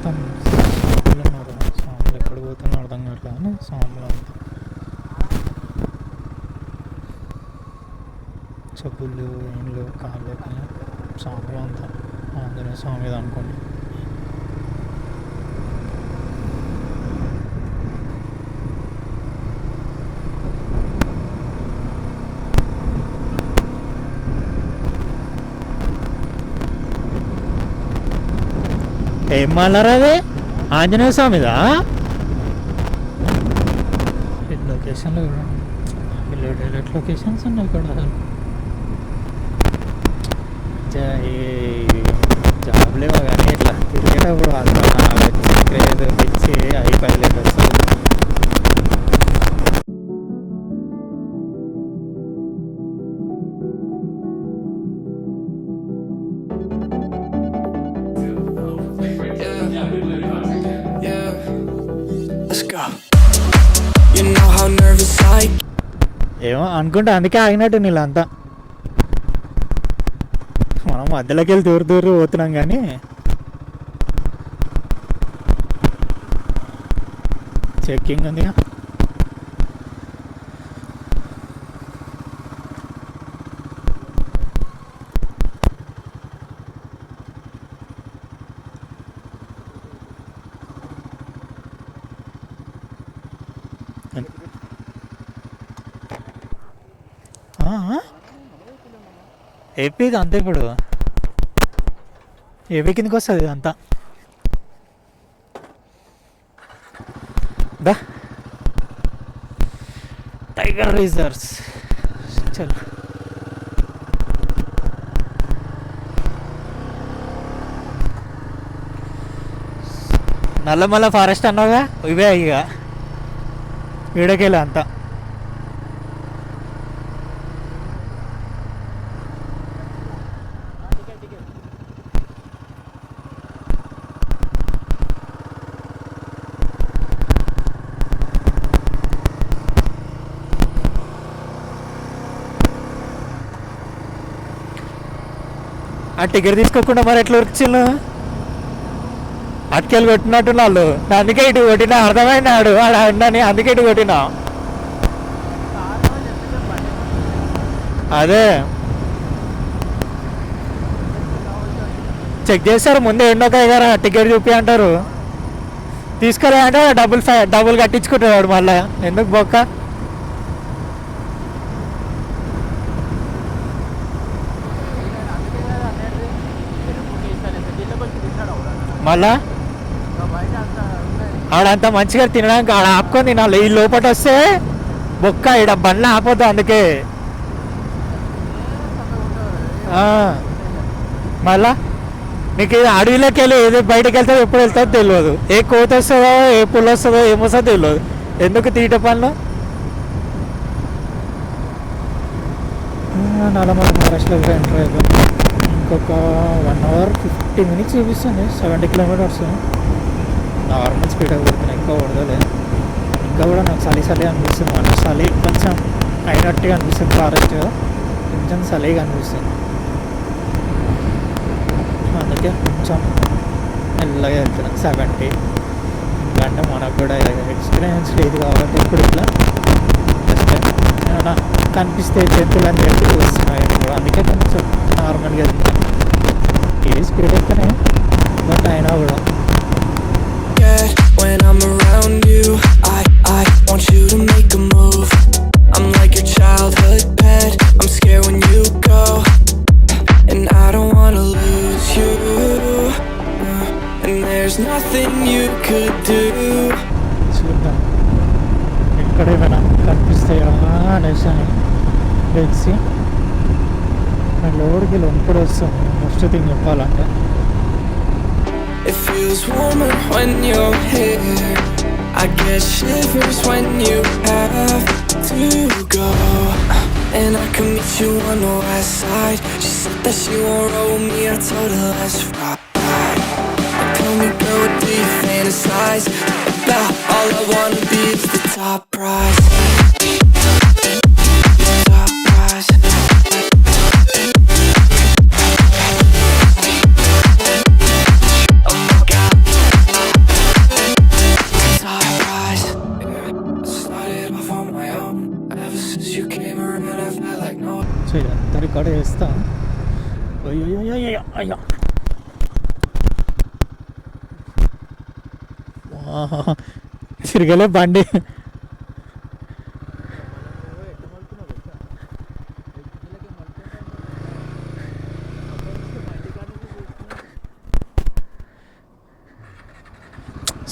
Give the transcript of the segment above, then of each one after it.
మొత్తం స్వాములు ఉన్నారు. స్వాములు ఎక్కడ పోతున్నా అర్థం కావట్లేదు కానీ స్వాములు అంతా చెప్పులు ఏండ్లు కాళ్ళు కానీ స్వాములు అంతా ఆంజనేయ స్వామి మీద అనుకోండి. ఏం మాట్లారా అది ఆంజనేయ స్వామిదా? లొకేషన్లో డైరెక్ట్ లొకేషన్స్ ఉన్నాయి ఇక్కడ. జాబ్లేవో కానీ ఇట్లా తిరిగేటప్పుడు క్రేజ్ పిచ్చి అయిపోయలేదు అసలు. ఏమో అనుకుంటా అందుకే ఆగినట్టు నీళ్ళంతా. మనం మధ్యలోకి వెళ్ళి దూరు దూరు పోతున్నాం కానీ చెక్కింగ్ ఉంది. ఏపీ ఇది అంతా ఇప్పుడు ఏపీ కిందకి వస్తుంది ఇదంతా. దా టైగర్ రిజర్వ్స్ చల్. నల్లమల్ల ఫారెస్ట్ అన్నావుగా, ఇవే ఇక వీడకెళ్ళి అంతా. ఆ టికెట్ తీసుకోకుండా మరి ఎట్లా ఉరికిచ్చిల్లు? అటుకెళ్ళి కొట్టినట్టు వాళ్ళు, అందుకే ఇటు కొట్టినా. అర్థమైనాడు ఆడ అన్నని, అందుకే ఇటు కొట్టినా. అదే చెక్ చేస్తారు ముందే. ఎండొక గారు టికెట్ చూపి అంటారు, తీసుకురా అంటే డబ్బులు కట్టించుకుంటున్నాడు మళ్ళా. ఎందుకు బొక్క? మళ్ళా ఆడంతా మంచిగా తినడానికి ఆడ ఆపుకొని తినాలి. ఈ లోపల వస్తే బొక్క ఈడ బండ్లు ఆపొద్దు. అందుకే మళ్ళా నీకు అడవిలోకి వెళ్ళి ఏదో బయటకు వెళ్తావు, ఎప్పుడు వెళ్తావు తెలియదు. ఏ కోత వస్తుందో ఏ పుల్ల వస్తుందో ఏమొస్తుందో తెలియదు. ఎందుకు తీట పనులు? నల్లమల్ల మహారాష్ట్రలో ఎంటర్ అయిపోయింది. ఇంకొక 1 hour 50 minutes చూపిస్తుంది. 70 kilometers నార్మల్ స్పీడ్ కొడుతున్నాయి, ఇంకా కొడదలే. ఇంకా కూడా నాకు చలి అనిపిస్తుంది. మన చలి కొంచెం అయినట్టుగా అనిపిస్తుంది. ఫారెస్ట్ కొంచెం చలిగా అనిపిస్తుంది. అందుకే కొంచెం మెల్లగా వెళ్తున్నాను 70. ఎందుకంటే మనకు కూడా ఎక్స్పీరియన్స్ లేదు కాబట్టి ఇప్పుడు ఇట్లా జస్ట్ ఏమైనా కనిపిస్తే జంతువులన్నీ ఎప్పుడు వస్తున్నాయి కూడా. అందుకే కొంచెం నార్మల్గా వెళ్తున్నాను. ఇది స్పీడ్ ఎక్కనే బట్ అయినా కూడా. When I'm around you, I want you to make a move. I'm like your childhood pet. I'm scared when you go, and I don't wanna lose you. And there's nothing you could do. చూద్దాం ఎక్కడేమైనా కనిపిస్తాయా అనేసి తెలిసి లోడికి లోపల వస్తాం. First thing చెప్పాలంటే it feels warmer when you're here. I get shivers when you have to go. And I can meet you on the west side. She said that she won't roll with me. I told her let's ride. Tell me girl, what do you fantasize about? All I wanna be is the top prize. Top prize. Oh my God. అయ్యా అయ్యా తిరగలే బండి.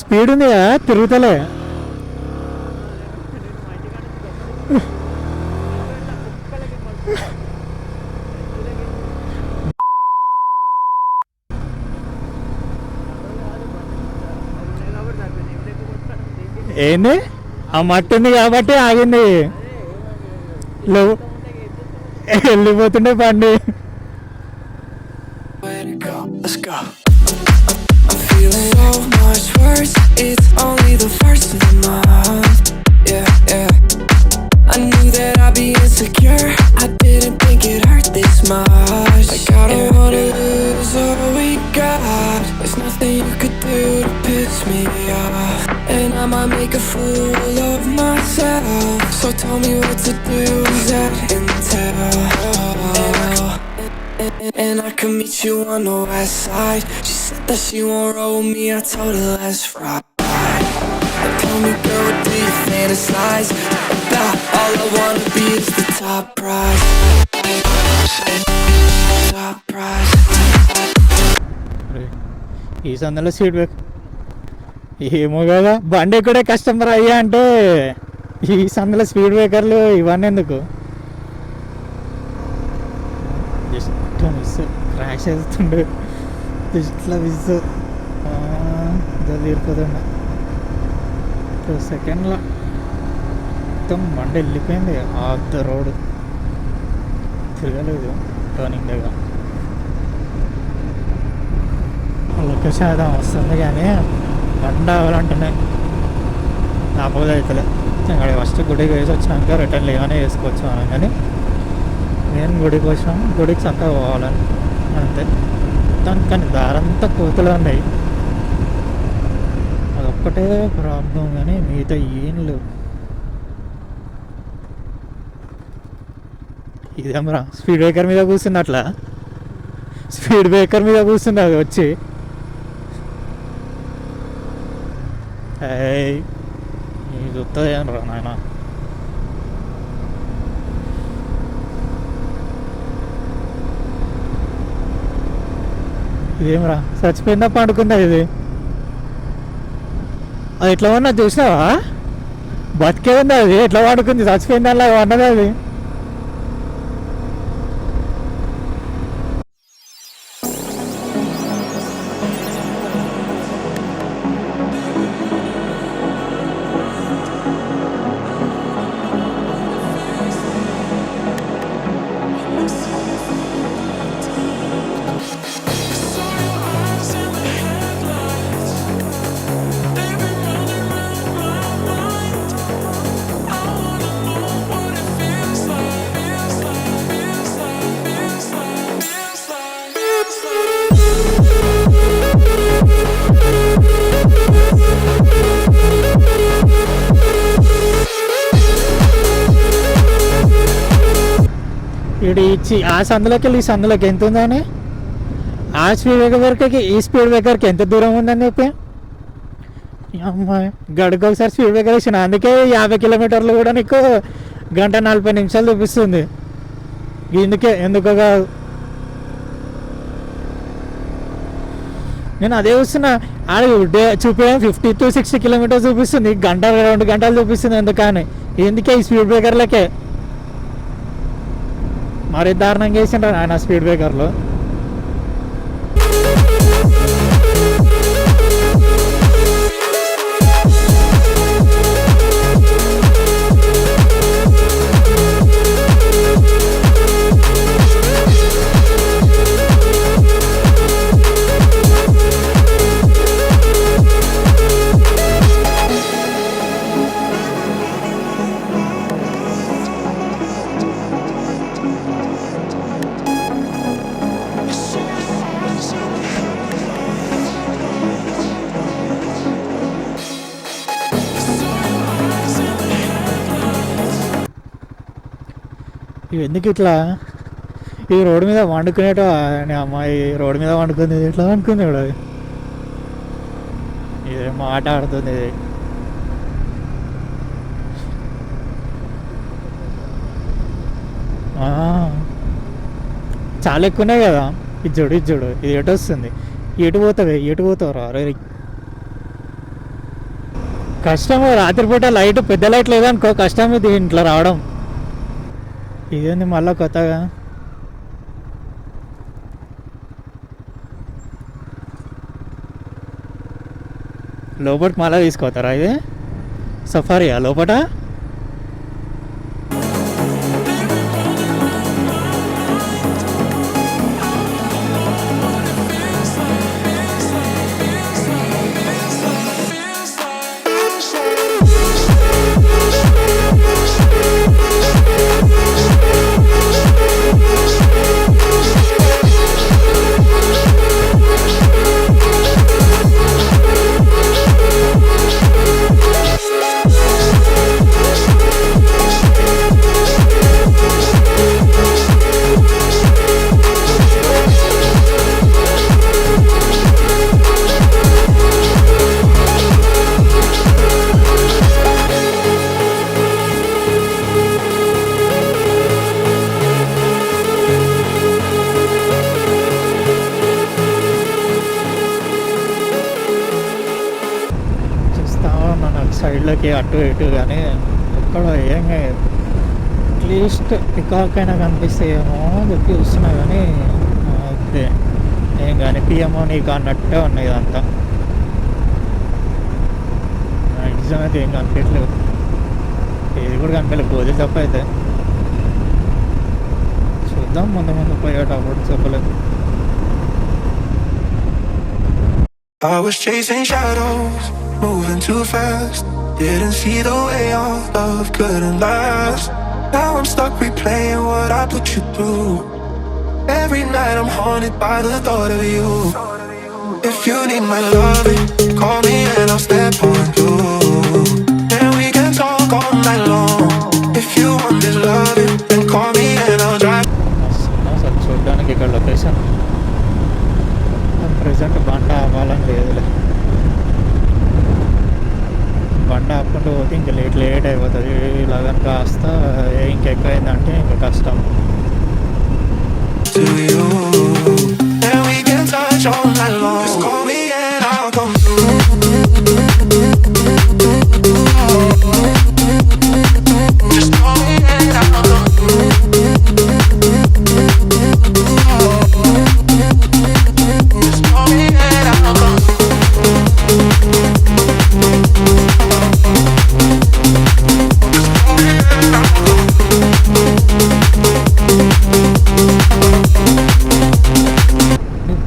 Speed ఉంది కదా తిరుగుతలే. ఏంది ఆ మట్టి ఉంది కాబట్టి ఆగింది. లేవు వెళ్ళిపోతుండే బండి. Let's go. I'm feeling so much worse. It's only the first of the month. Yeah, yeah. I knew that I'd be insecure. I didn't think it hurt this much. Like I don't wanna lose all we got. There's nothing you could do to piss me off. And I might make a fool of myself. So tell me what to do. Is that intel? And I can meet you on the west side. She said that she won't roll with me. I told her let's ride. And tell me, girl, what do you fantasize about? All I wanna be is the top prize. Top prize. ఈ సందులో seat break ఏమో కదా బండి ఎక్కడే customer అయ్యా అంటే ఈ సందులో స్పీడ్ బ్రేకర్లు ఇవన్నీ ఎందుకు. జస్ట్ మిస్ క్రాష్ అవుతుండే జస్ట్లా మిస్ తీరిపోతుండే 2 సెకండ్ల మొత్తం బండి వెళ్ళిపోయింది ఆఫ్ ద రోడ్. తిరగలేదు టర్నింగ్ దగ్గర. లొకేషన్ వస్తుంది కానీ బండి అవ్వాలంటున్నాయి నాపోతే అవుతలే. అక్కడ ఫస్ట్ గుడికి వేసి వచ్చినాక రిటర్న్ ఏమైనా వేసుకోవచ్చు అని, కానీ నేను గుడికి వచ్చినాం గుడికి చక్కగా పోవాలని అంతే. కానీ దారంతా కోతులు ఉన్నాయి, అదొక్కటే ప్రాబ్లం కానీ మిగతా ఏం లేవు. ఇదేమరా స్పీడ్ బ్రేకర్ మీద కూర్చుంది, అట్లా స్పీడ్ బ్రేకర్ మీద కూర్చుంది అది వచ్చి. ఇది వస్తుంది ఏమరా నాయన. ఇదేమరా చచ్చిపోయిందా పండుకుందా ఇది? అది ఎట్లా ఉన్నా చూసినావా? బతికే ఉంది అది, ఎట్లా పండుకుంది చచ్చిపోయిందా అలా ఉన్నది అది. ఇటు ఇచ్చి ఆ సందులోకి వెళ్ళి ఈ సందులోకి ఎంత ఉందని, ఆ స్పీడ్ బ్రేకర్ వరకు ఈ స్పీడ్ బ్రేకర్కి ఎంత దూరం ఉందని చెప్పి అమ్మాయి గడుకు ఒకసారి స్పీడ్ బ్రేకర్ ఇచ్చిన. అందుకే 50 కిలోమీటర్లు కూడా నీకు 1:40 చూపిస్తుంది. ఇందుకే ఎందుకో కాదు. నేను అదే చూస్తున్నా, ఆడ చూపే 50 to 60 కిలోమీటర్స్ చూపిస్తుంది, 1-2 గంటలు చూపిస్తుంది. ఎందుకని ఎందుకే ఈ స్పీడ్ బ్రేకర్లకే మరి దారుణంగా వేసిండ్రు ఆయన స్పీడ్ బ్రేకర్లు. ఇవి ఎందుకు ఇట్లా ఈ రోడ్డు మీద వండుకునేట అమ్మాయి రోడ్డు మీద వండుకుంది, ఎట్లా వండుకుంది ఇప్పుడు అది, ఇదేమో ఆట ఆడుతుంది ఇది. చాలా ఎక్కువ ఉన్నాయి కదా, ఇది చూడు ఇది ఎటు వస్తుంది, ఎటు పోతావు ఎటు పోతావు అరే. కష్టం రాత్రిపూట లైట్ పెద్ద లైట్ లేదనుకో కష్టం దీంట్లో రావడం. ఇదేంది మళ్ళీ కొత్తగా లోపలికి మళ్ళీ తీసుకోతారా ఇది సఫారీయా లోపల? సైడ్లోకి అటు ఇటు కానీ ఎక్కడ ఏం అట్లీస్ట్ పికాక్ అయినా కనిపిస్తాయేమో అని చెప్పి చూస్తున్నా కానీ అదే ఏం కనిపించమో నీకు అన్నట్టే ఉన్నాయి ఇదంతా. మ్యాక్సిమం అయితే ఏం కనిపించలేదు, ఏది కూడా కనిపించలేదు గోధులు తప్ప అయితే. చూద్దాం ముందు ముందు పోయేటప్పుడు చెప్పలేదు. I was chasing shadows, moving too fast. Didn't see the way our love couldn't last. Now I'm stuck replaying what I put you through. Every night I'm haunted by the thought of you. If you need my loving, call me and I'll step on through. And we can talk all night long. If you want this loving, then call me and I'll drive. చూడడానికి ఇక్కడ location present బండ అవ్వాలని లేదులే. బండ ఆపుకుంటూ పోతే ఇంకా late అయిపోతుంది. ఇలా కనుక కాస్త ఇంకెక్కువైందంటే ఇంకా కష్టం.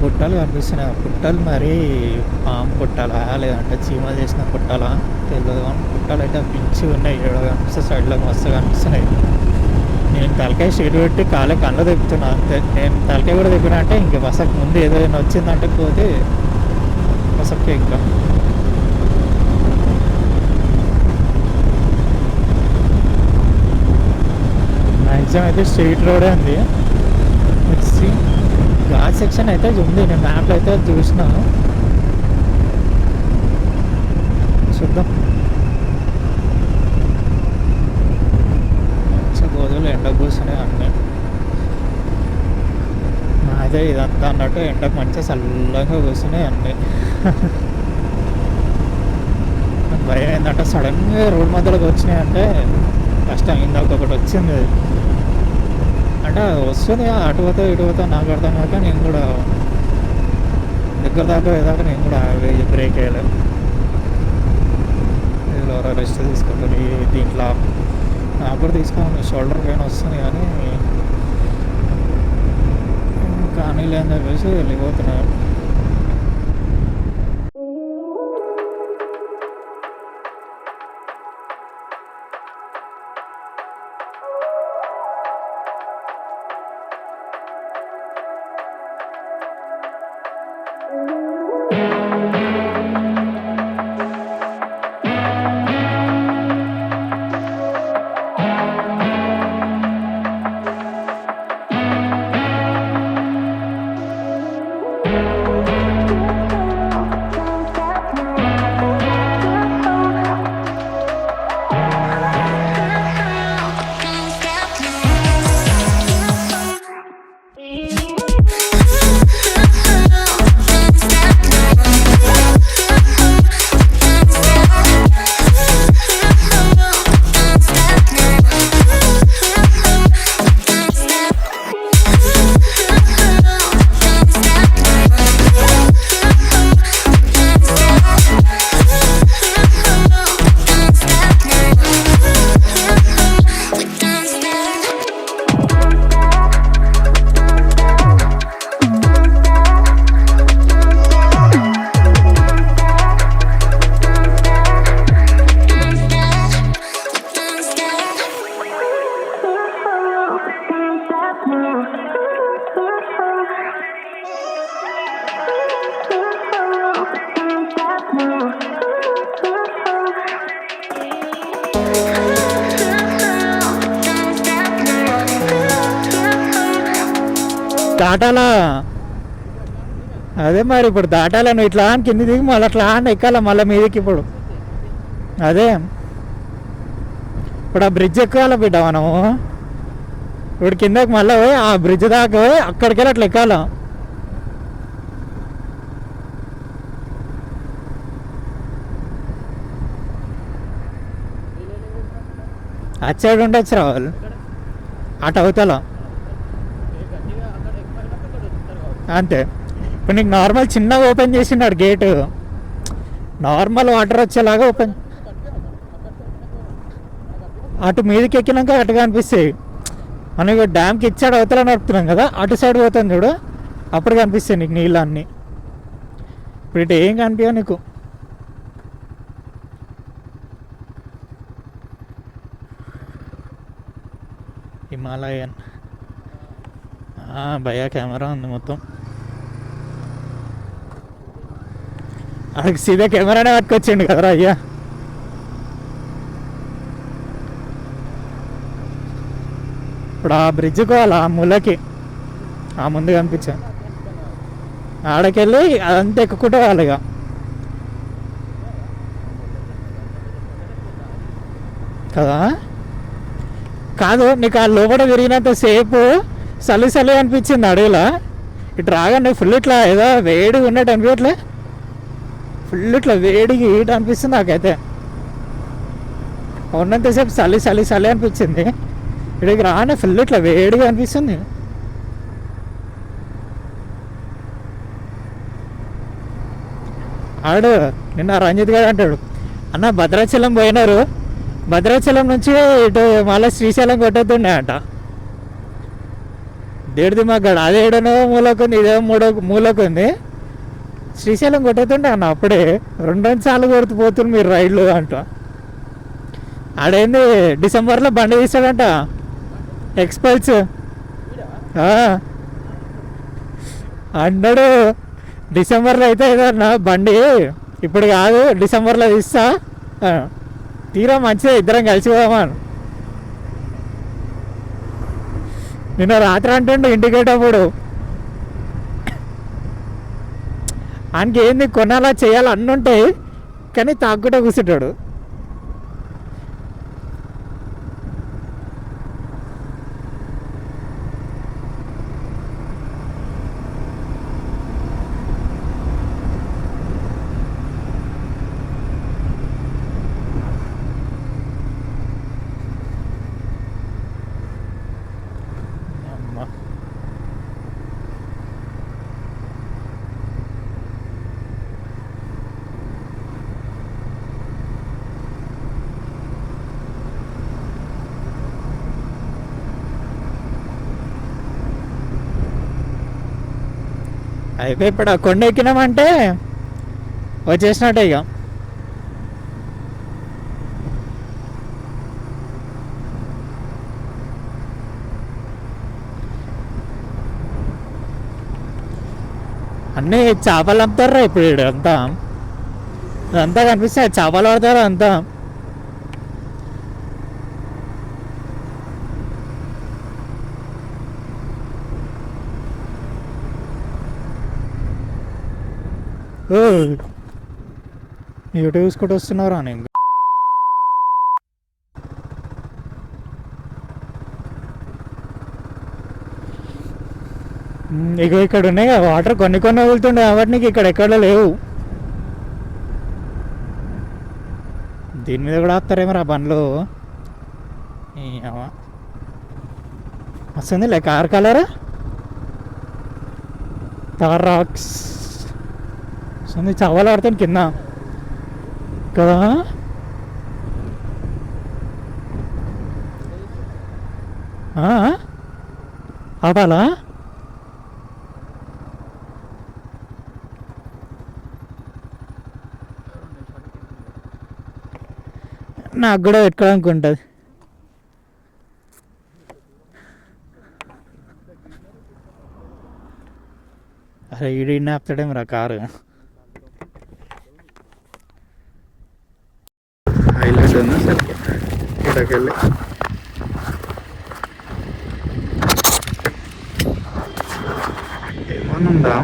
పుట్టాలు కనిపిస్తున్నాయి. పుట్టాలు మరి పాము పుట్టాలా లేదంటే చీమలు చేసిన పుట్టాలా తెలియదు కానీ పుట్టాలు అయితే పిచ్చి ఉన్నాయి. ఏడో కనిపిస్తే సైడ్లో మస్తు కనిపిస్తున్నాయి. నేను తలకాయ షేడ్ పెట్టి కాలే కళ్ళు తెప్పుతున్నా అంతే. నేను తలకాయ కూడా తెప్పినా అంటే ఇంక బసకు ముందు ఏదైనా వచ్చిందంటే పోతే బసకే ఇంకా. మ్యాక్సిమం అయితే స్ట్రీట్ రోడే ఉంది. వచ్చి ఘాట్ సెక్షన్ అయితే ఉంది, నేను మ్యాప్లో అయితే చూసినాను. చూద్దాం. మంచి గోధులు ఎండ కూర్చున్నాయి అన్నీ. అదే ఇదంతా అన్నట్టు ఎండకు మంచిగా చల్లగా కూర్చున్నాయి అన్నీ. భయం ఏంటంటే సడన్గా రోడ్ మధ్యలోకి వచ్చినాయంటే కష్టం. ఇందాక ఒకటి వచ్చింది అంటే వస్తుంది అటు పోతా ఇటు పోతా నాకు అర్థం కాక నేను కూడా దగ్గర దాకా ఏదాకా నేను కూడా బ్రేక్ వేయలేదు. ఇలా రెస్ట్ తీసుకుంటాను. దీంట్లో నాకు కూడా తీసుకోవాలి, షోల్డర్ పెయిన్ వస్తుంది కానీ లేదని చెప్పేసి వెళ్ళిపోతున్నాను. దాటాలా? అదే మరి ఇప్పుడు దాటాలా, నువ్వు ఇట్లా అని కింది దిగి మళ్ళీ అట్లా అని ఎక్కాల మళ్ళీ మీదకి. ఇప్పుడు అదే ఇప్పుడు ఆ బ్రిడ్జ్ ఎక్కాల బిడ్డ మనము. ఇప్పుడు కిందకి మళ్ళీ పోయి ఆ బ్రిడ్జ్ దాకా పోయి అక్కడికి వెళ్ళి అట్లా ఎక్కాల. అటు సైడ్ ఉండొచ్చు రావాలి, అటు అవతల అంతే. ఇప్పుడు నీకు నార్మల్ చిన్నగా ఓపెన్ చేసినాడు గేటు, నార్మల్ వాటర్ వచ్చేలాగా ఓపెన్. అటు మీదకి ఎక్కినాక అటుగా అనిపిస్తాయి మనకి. డ్యామ్కి ఇచ్చాడు అవతల నడుపుతున్నాం కదా, అటు సైడ్ పోతుంది చూడు, అప్పుడు కనిపిస్తాయి నీకు నీళ్ళు అన్నీ. ఇప్పుడు ఇటు ఏం కనిపించవు నీకు. హిమాలయన్ భయ్యా కెమెరా ఉంది మొత్తం. అక్కడికి సీదా కెమెరానే పట్టుకొచ్చిండు కదరా అయ్యా. ఇప్పుడు ఆ బ్రిడ్జ్ కోవాలి, ఆ మూలకి ఆ ముందు కనిపించా ఆడకెళ్ళి అదంతా ఎక్కుకుంటే వాళ్ళుగా కదా. కాదు నీకు ఆ లోపల తిరిగినంత సేపు చలి చలి అనిపించింది అడవిలో. ఇటు రాగానే ఫుల్ ఇట్లా ఏదో వేడిగా ఉన్నట్టు అనిపించట్లే, ఫుల్ ఇట్లా వేడికి హీట్ అనిపిస్తుంది నాకైతే. ఉన్నంతసేపు చలి చలి చలి అనిపించింది, ఇక్కడికి రాగానే ఫుల్ ఇట్లా వేడిగా అనిపిస్తుంది. ఆడు నిన్న రంజిత్ గారు అంటాడు, అన్న భద్రాచలం పోయినారు, భద్రాచలం నుంచి ఇటు మళ్ళీ శ్రీశైలం కొట్టేస్తుండే అంట. దేడిది మా గడ అదే ఏడనో మూలకుంది, ఇదే మూలకుంది, శ్రీశైలం కొట్టేస్తుండే అన్న. అప్పుడే 2 సార్లు కొడుతుపోతుంది మీరు రైడ్లు అంట. ఆడేంది డిసెంబర్లో బండి తీస్తాడంట, ఎక్స్పల్స్ అన్నాడు. డిసెంబర్లో అయితే ఏదన్నా బండి, ఇప్పుడు కాదు డిసెంబర్లో తీస్తా, తీరా మంచిగా ఇద్దరం కలిసి పోదామని. నిన్న రాత్రి అంటుండు ఇంటికేటప్పుడు, ఆయనకి ఏంది కొనాలా చేయాలి అన్నీ ఉంటాయి కానీ తాగుకుంటూ కూర్చుంటాడు. అయిపోయి ఇప్పుడు ఆ కొండ ఎక్కినామంటే వచ్చేసినట్టే ఇక. అన్నీ చేపలు అమ్ముతారా ఇప్పుడు ఇదంతా, ఇదంతా కనిపిస్తాయి చేపలు పడతారు అంతా. యూట్యూబ్ చూసుకుంటూ వస్తున్నారా నేను. ఇక ఇక్కడ ఉన్నాయి కదా వాటర్, కొన్ని వదులుతుండే కాబట్టి నీకు ఇక్కడ ఎక్కడ లేవు. దీని మీద కూడా ఆపుతారేమో రా బండ్లు. వస్తుంది లే కార్ కలర్ తార్ రాక్స్ వస్తుంది, చవలు ఆడుతాను కింద కదా. ఆపాలా? నాకు కూడా పెట్టుకోవడానికి ఉంటుంది. అరే ఈడి ఆపుతాడేమో రా కారు. హైలైట్ ఉంది సార్ ఇక్కడికెళ్ళి. ఏమన్నా ఉందా?